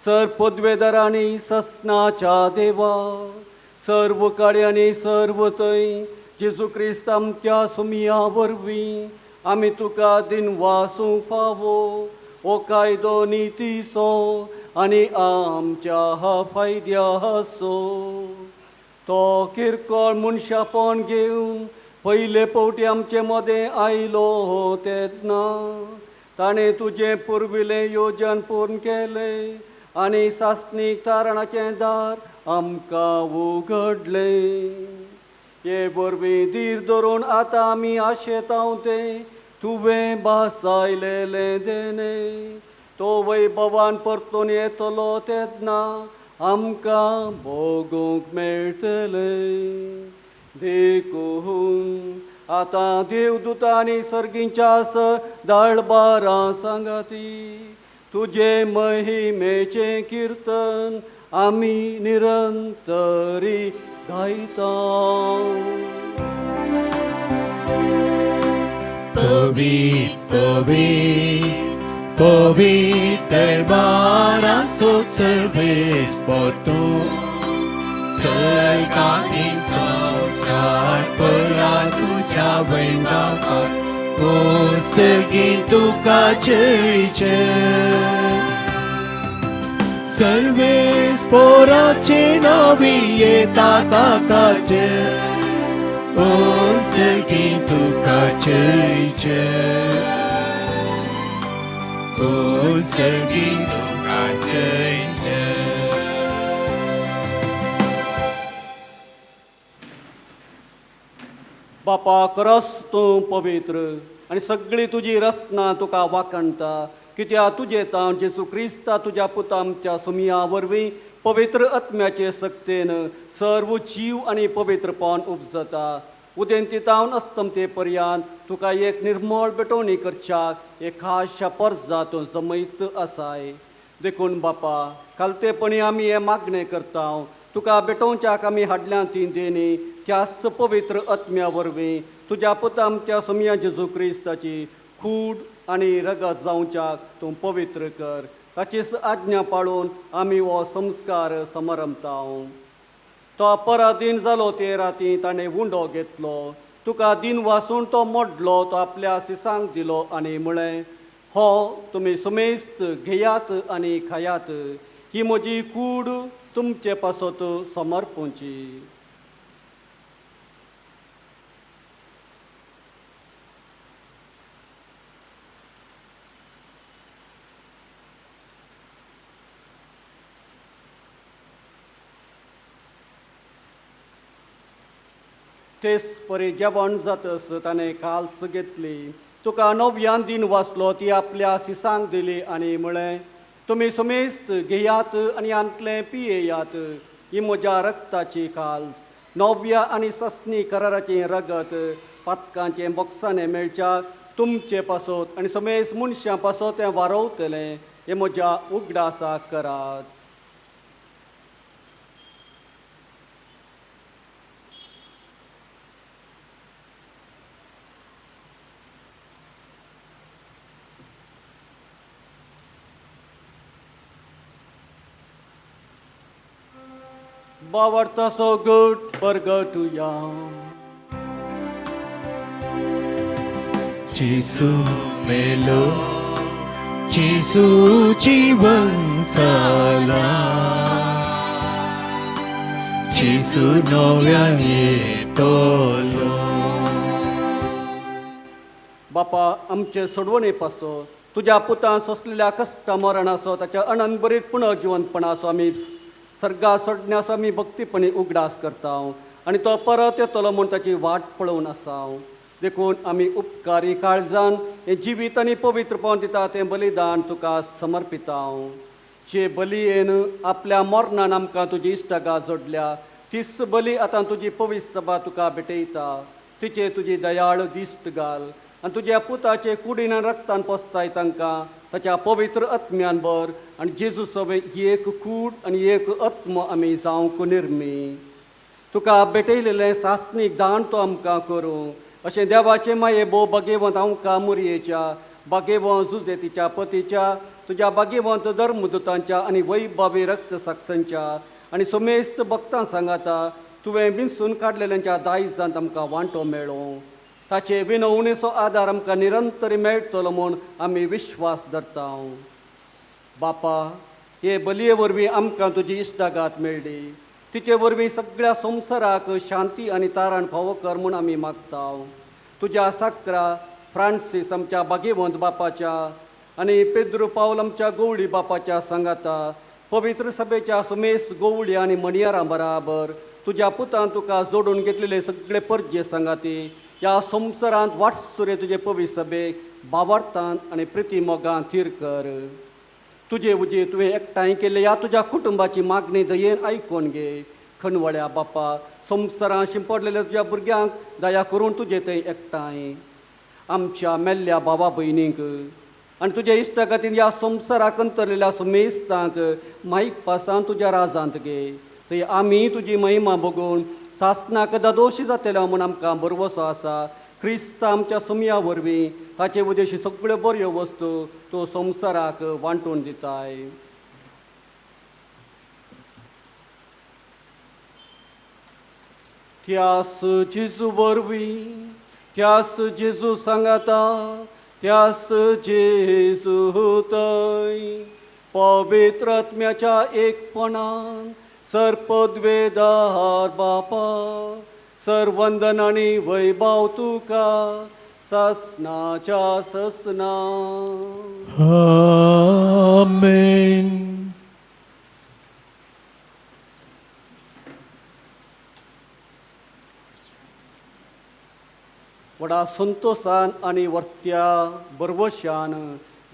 [SPEAKER 2] सर पदवेदार आनी ससनाच्या देवा, सर्व काळी आनी सर्व थंय जेजू क्रिस्त आमच्या सुमिया वरवीं आमी तुका दिनवासूंक फावो. हो कायदो नितीसो आनी आमच्या फायद्या सो. तो किरकोळ मनशापण घेवन पयले फावटी आमचे मदें आयलो तेन्ना ताणें तुजें पुर्विलें योजन पूर्ण केलें आनी सासणीक तारणाचें दार आमकां उगडलें. हे वरवीं धीर धरून आतां आमी आशेता तें तुवें भासायलेलें देणें. तो वैभवान परतून येतलो तेन्ना आमकां भोगूंक मेळटलें. देखून आतां देवदूत आनी सर्गींच्या दाळबारां सांगाती तुजे महिमेचें कीर्तन आमी निरंतरी गायता.
[SPEAKER 1] पवित्र पवित्र पवित्र बारांचो सर्वेस्पर तूं. सर्गांनी संवसार पडला तुज्या वैभवाक. सर्गी तुका जय जय. सर्वेस्पराचे नावी येता ताका जय. सर्गी तुका जय जय. उत्सर्गी तुका जय जय.
[SPEAKER 2] बापा खरोच तूं पवित्र आनी सगळी तुजी रचना तुका वाखणटा, कित्याक तुजें तांव जेजू क्रिस्ता तुज्या पुता आमच्या सुमिया वरवीं पवित्र आत्म्याचे सक्तेन सर्व जीव आनी पवित्रपण उपजता. उदेंती तावन अस्तम ते पर्यान तुका एक निर्मळ बेटवणी करच्याक एक खाशा परजात जमयत आसाय. देखून बापा खालतेपणी आमी हे मागणें करता, तुका बेटोवच्याक आमी हाडल्या ती देणी त्याच पवित्र आत्म्या वरवीं तुज्या पुता आमच्या सुमिया जेजू क्रिस्ताची खूड आनी रगत जावच्याक तूं पवित्र कर. ताचीच आज्ञा पाळून आमी हो संस्कार समरमता. तो पराधीन जालो ते राती ताणें उंडो घेतलो. तुका दिन वासून तो मोडलो, तो आपल्या सिसांक दिलो आनी म्हळें, हो तुमी सुमेस्त घेयात आनी खायात, ही म्हजी कूड तुमचे पासत समर्पूंची. तेच परी जेवण जातस ताणें काल्स घेतली. तुका नव्यान दिन वाचलो, ती आपल्या सिसांक दिली आनी म्हळें, तुमी सुमेस्त घेयात आनी आंतलें पियेयात, ही म्हज्या रक्ताची काल्स, नव्या आनी सस्नी कराराचें रगत पातकांचें बॉक्सांनी मेळच्या तुमचे पासत आनी सुमेज मनशां पासत तें वारवतलें, हें म्हज्या उगडासाक करात. Bawarta so good परगटुया.
[SPEAKER 1] जेसू मेलो, जेसू जीवन जाला, जेसू नव्यान येतलो.
[SPEAKER 2] बापा आमचे सोडवणे पासो तुज्या पुतां सोंसलेल्या कश्ट मरणाचो ताच्या अनंत बरीत पुनर्जिवंतपणाचो आमी सर्गा सोडण्याचो आमी भक्तीपणी उगडास करता आनी तो परत येतलो म्हूण ताची वाट पळोवन आसा. देखून आमी उपकारी काळजान हें जिवीत आनी पवित्रपण दिता तें बलिदान तुका समर्पिता. जे बलयेन आपल्या मरणान आमकां तुजी इश्टगा जोडल्या, तीच बली आतां तुजी पवित्र सभा तुका भेटयता. तिचे तुजी दयाळ दिश्ट घाल आनी तुज्या पुताचे कुडीन रक्तान पोसताय तांकां ताच्या पवित्र आत्म्यान बर आनी जेजू सवे ही एक कूड आनी एक आत्म आमी जावंक निर्मी. तुका भेटयलेलें सासणीक दान तो आमकां करूं, अशें देवाचे माये भोव भाग्यवंत आमकां मुरयेच्या भाग्यवंत जुजेतीच्या पतीच्या तुज्या भाग्यवंत धर्मदुतांच्या आनी वैभवी रक्त साक्षांच्या आनी सुमेस्त भक्तां सांगाता तुवें बिनसून काडलेल्यांच्या दायजांत आमकां वांटो मेळो. ताचे विनवणेचो आदार आमकां निरंतर मेळटलो म्हूण आमी विश्वास धरता. बापा हे बलये वरवीं आमकां तुजी इश्टागात मेळ्ळी, तिचे वरवीं सगळ्या संवसाराक शांती आनी तारण फावो कर म्हूण आमी मागता. तुज्या साकरा फ्रांसीस आमच्या भाग्यवंत बापाच्या आनी पेद्रू पावल आमच्या गवळी बापाच्या सांगाता पवित्र सभेच्या सुमेस्त गवळी आनी मणियारां बराबर तुज्या पुतान तुका जोडून घेतलेले सगळे परजे सांगाती ह्या संवसारांत वाटसुरे तुजे पवित्र सभेक बावार्थांत आनी प्रिती मोगान थीर कर. तुजे उजी तुवें एकठांय केले ह्या तुज्या कुटुंबाची मागणी दयेन आयकून घे. खणवळ्या बापा संवसारांत शिंपडलेल्या तुज्या भुरग्यांक दया करून तुजे थंय एकठांय. आमच्या मेल्ल्या भावा भयणींक आनी तुज्या इश्टागातीन ह्या संवसाराक अंतरलेल्या सुमेस्तांक माईक पासान तुज्या राजांत घे. थंय आमी तुजी महिमा बघून सासनाक दोशी जातल्या म्हूण आमकां बरवसो आसा. क्रिस्ता आमच्या सुमया वरवीं ताचे उद्देशी सगळ्यो बऱ्यो वस्तू तूं संवसाराक वांटून दिताय. त्यास जेजू वरवीं त्यास जेजू सांगाता त्यास जेजू थंय पवित्र आत्म्याच्या एकपणान सर्पद्वेदार बापा सर्वंदन आनी वैभव तुका ससनाच्या ससना.
[SPEAKER 1] आमेन.
[SPEAKER 2] वडा संतोषान आनी वर्त्या बरवशान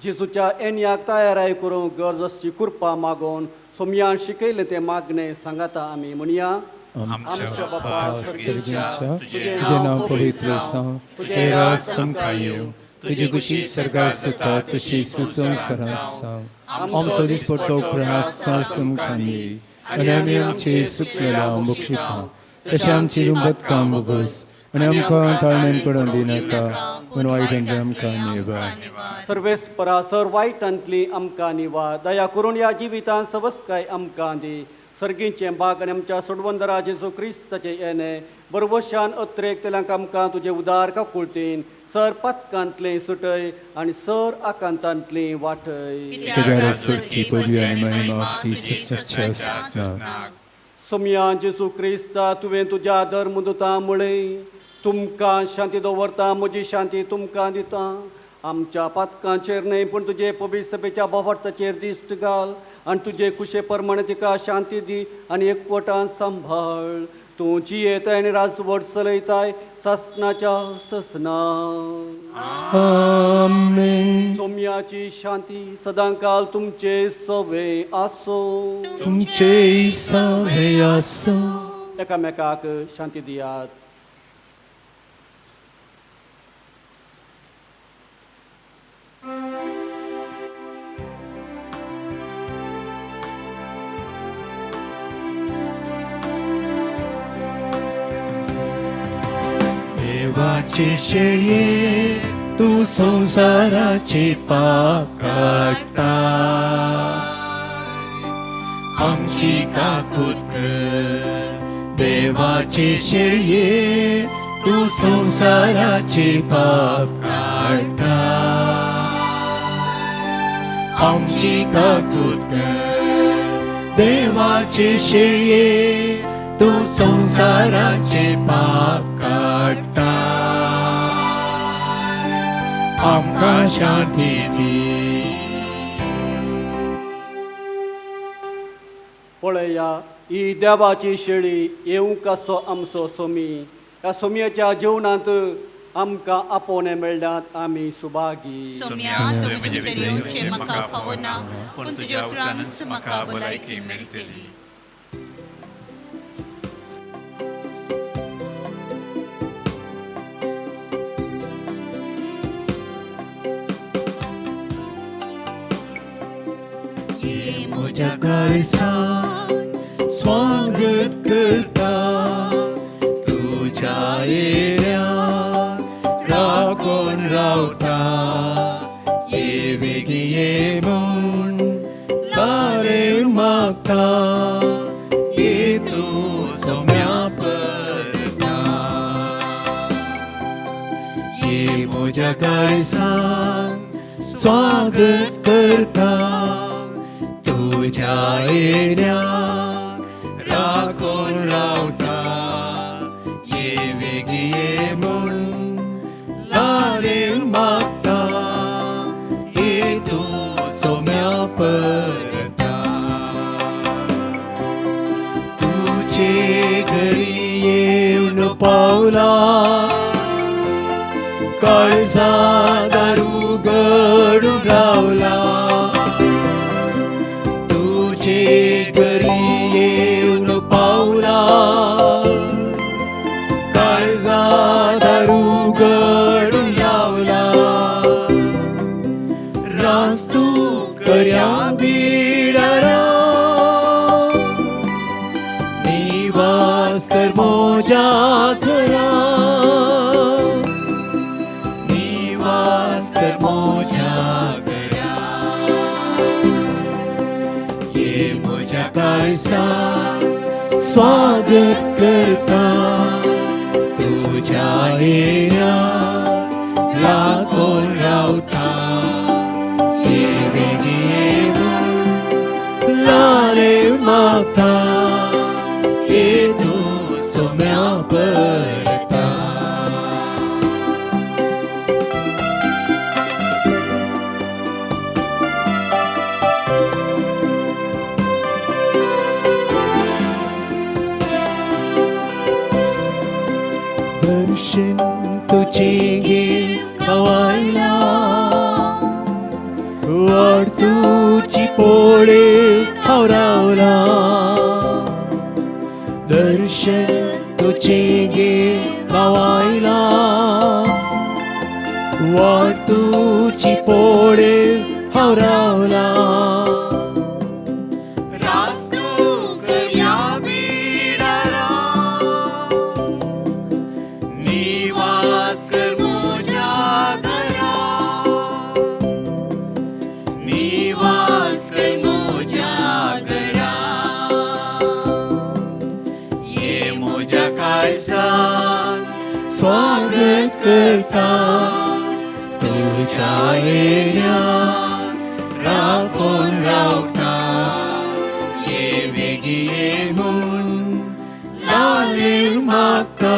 [SPEAKER 2] जेजूच्या येण्याक तयाराय करूंक गरज आसची कृपा मागोवन सोमयान शिकयलें तें मागणें सांगाता आमी म्हणया. आमच्या बापा
[SPEAKER 1] सर्गीच्या तुझे नाव पवित्र आसूं, तुझे राज समकाय येवं, तुजी कुशी सर्गार जाता तशी संवसारांत जावं. आमचो दिसपट्टो उपरांत समकान दी आनी आमी आमचे सुकलेला बक्षिता तशें आमची रुंबतकां बोगस आनी आमकां ताळमेन पडोवन दिनाका पूण वायटांतल्यान आमकां निवार.
[SPEAKER 2] सर्वेस्परा सर वायटांतली आमकां निवार. दया करून ह्या जिवितांत सवस्काय आमकां दी. सर्गींचें बाग आनी आमच्या सोडवंदरा जेजू क्रिस्ताचें येणे बरवशान अत्रेक तेलांक आमकां तुजें उदार काकुळतीन सर पथकांतलें सुटय आनी सर आकांतांतलीं वाटय.
[SPEAKER 1] तुगेल्या सुटची पदवी आनी महिमा सच्चा
[SPEAKER 2] सोमया जेजू क्रिस्ता तुवें तुज्या धर्मदुतां मुळे तुमकां शांती दवरता, म्हजी शांती तुमकां दिता. आमच्या पातकांचेर न्हय पूण तुजे पवित्र सभेच्या बोवार्थाचेर दिश्ट घाल आनी तुजे कुशे प्रमाणे तिका शांती दी आनी एकवटान सांबाळ. तूं जियेताय आनी राजवट चलयताय ससनाच्या ससना.
[SPEAKER 1] आमेन.
[SPEAKER 2] सोम्याची शांती सदांकाल तुमचे सवे आसो.
[SPEAKER 1] तुमचे सवे आसो.
[SPEAKER 2] एकामेकाक शांती दियात.
[SPEAKER 1] देवाचे शेळये तू संसाराचे पाप काढता. आमची काकूत कर देवाचे शेळये तू संसाराचे पाप काढता. आमची काकूत कर देवाचे शेळये तू संसाराचे पाप काढता. आमकां शांती दी.
[SPEAKER 2] पळया ही देवाची शेळी येवंक आसो आमचो सोमी. ह्या सोमयाच्या जेवणांत आमकां आपोवणे मेळ्ळ्यात आमी सुभागी.
[SPEAKER 6] सोम्या तुवें म्हजे येवचें म्हाका फावो ना पूण तुज्या उपरांत म्हाका भलायकी मेळटली.
[SPEAKER 1] म्हज्या काळजांत स्वागत करता तुज्या येऱ्याक राखून रावता. ये वेगी ये म्हूण तारेन मागता. ये तूं सोम्या परता. ये म्हज्या काळजांत स्वागत करता तुज्या येऱ्याक राखून रावता. ये वेगी ये म्हूण लारेन मागता. ये तूं सोम्या परता. तुजे घरी येवन पावला काळजा दारू गडून रावला. तुजे घरी येवन पावला काळजा दारू गडून रावला. रास तूं कर्या बिडारा निवास कर म्हज्या घरा. निवास कर म्हज्या घरा. ये म्हज्या काळजांत स्वागत करता तुज्या येऱ्याक राखून रावता. ये वेगी ये म्हूण लारेन मागता. ये तूं सोम्या परता. हांव रावला दर्शन तुझे गे गावायला वाट तुझी पोळे हांव रावला स्वागत करता तुझ्या येण्याक राखून रावता ये वेगी ये म्हूण लालीर मागता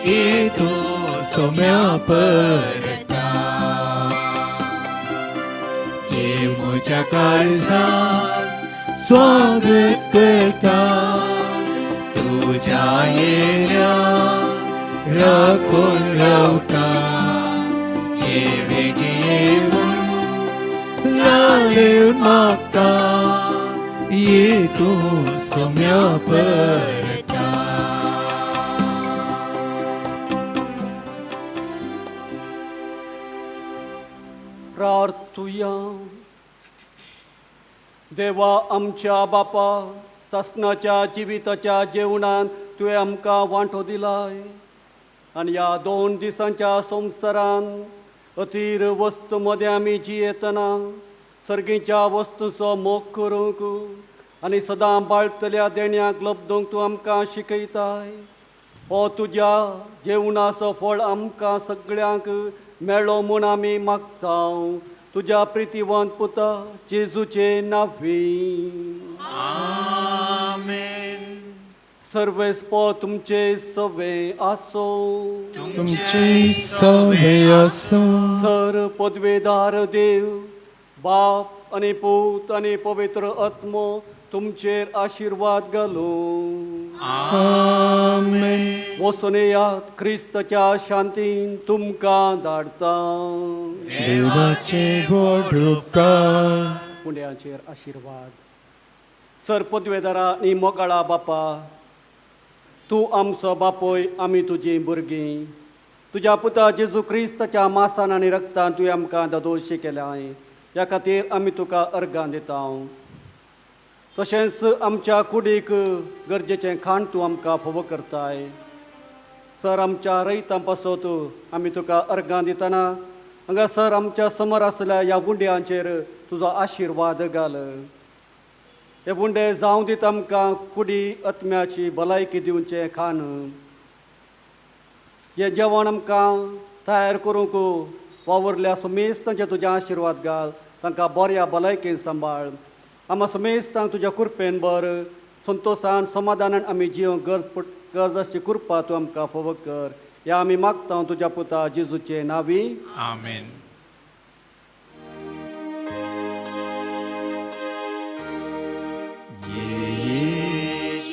[SPEAKER 1] ये तू सोम्या परता ये म्हज्या काळजांत स्वागत करता तुझ्या येण्याक राखून रावता ये वेगी ये म्हूण लालीर मागता ये तू सोम्या परता
[SPEAKER 2] प्रार्थुया. देवा आमच्या बापा, ससनाच्या जिविताच्या जेवणान तुवें आमकां वांटो दिलाय आनी ह्या 2 दिसांच्या संवसारान अथीर वस्तू मदें आमी जियेतना सर्गीच्या वस्तूंचो मोग करूंक आनी सदां बाळगतल्या देण्याक लबदूंक तूं आमकां शिकयताय. हो तुज्या जेवणाचो फळ आमकां सगळ्यांक मेळ्ळो म्हूण आमी मागता तुज्या प्रितीवंत पुता जेजूचे नांवी. सर्वेस्पो तुमचे सवे आसो.
[SPEAKER 1] तुमचे सवे आसो.
[SPEAKER 2] सर पदवेदार देव बाप आनी पूत आनी पवित्र आत्मो तुमचेर आशिर्वाद घालो.
[SPEAKER 1] आमेन.
[SPEAKER 2] वचून येयात क्रिस्ताच्या शांतीन तुमकां धाडटा.
[SPEAKER 1] देवाचे गोड उपकार.
[SPEAKER 2] पुण्याचेर आशिर्वाद. सर पदवेदारा आनी मोगाळा बापा, तूं आमचो बापोय, आमी तुजीं भुरगीं. तुज्या पुता जेजू क्रिस्ताच्या मासान आनी रक्तान तुवें आमकां दोशी केल्याय, ह्या खातीर आमी तुका अर्गां दिता. तशेंच आमच्या कुडीक गरजेचें खाण तूं आमकां फोव करताय. सर आमच्या रैतां पासत आमी तुका अर्गां दितना हांगासर आमच्या समोर आसल्या ह्या बुंड्यांचेर तुजो आशिर्वाद घाल. हे बुंडे जावं दित आमकां कुडी आत्म्याची भलायकी दिवचें खाण. हें जेवण आमकां तयार करूंक वावरल्या समेस्तांचे तुजें आशिर्वाद घाल. तांकां बऱ्या भलायकेन सांबाळ. आमी समेस्तांक तुज्या कृपेन बर संतोशान समाधानान आमी जिवंक गरज अशी कृपा तूं आमकां फोव कर. हें आमी मागता तुज्या पुता जेजूचे नांवी.
[SPEAKER 6] आमेन.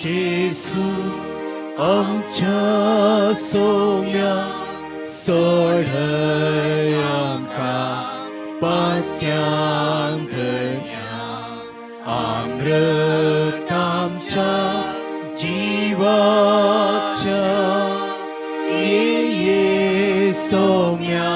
[SPEAKER 1] जेजू आमच्या सोम्या सोडय आमकां पातक्यांत धन्या अमृत आमच्या जिवाच्या ये सोम्या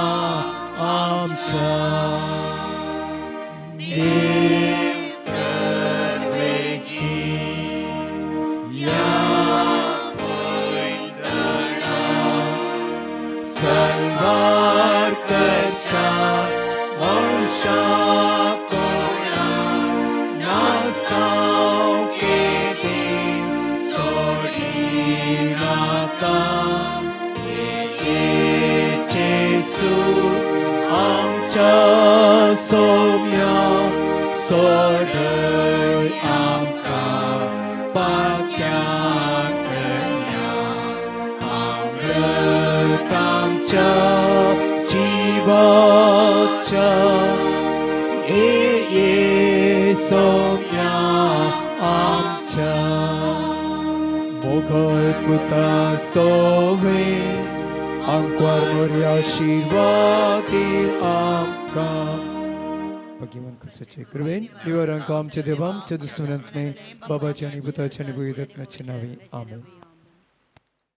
[SPEAKER 1] आमच्या सोम्या सोडय आमकां पातक्यांत धन्या अमृत आमच्या जिवाच्या ये सोम्या आमच्या मोगल पुता सोवे आमकां बरी आशिर्वाद आमकां भाग्यवान खुसाचे कृपेन निवारण आमच्या देवा आमच्या दुश्मनांतने बाबाच्या आणि भूताच्या आणि भूतत्नाच्या नावे आमेन.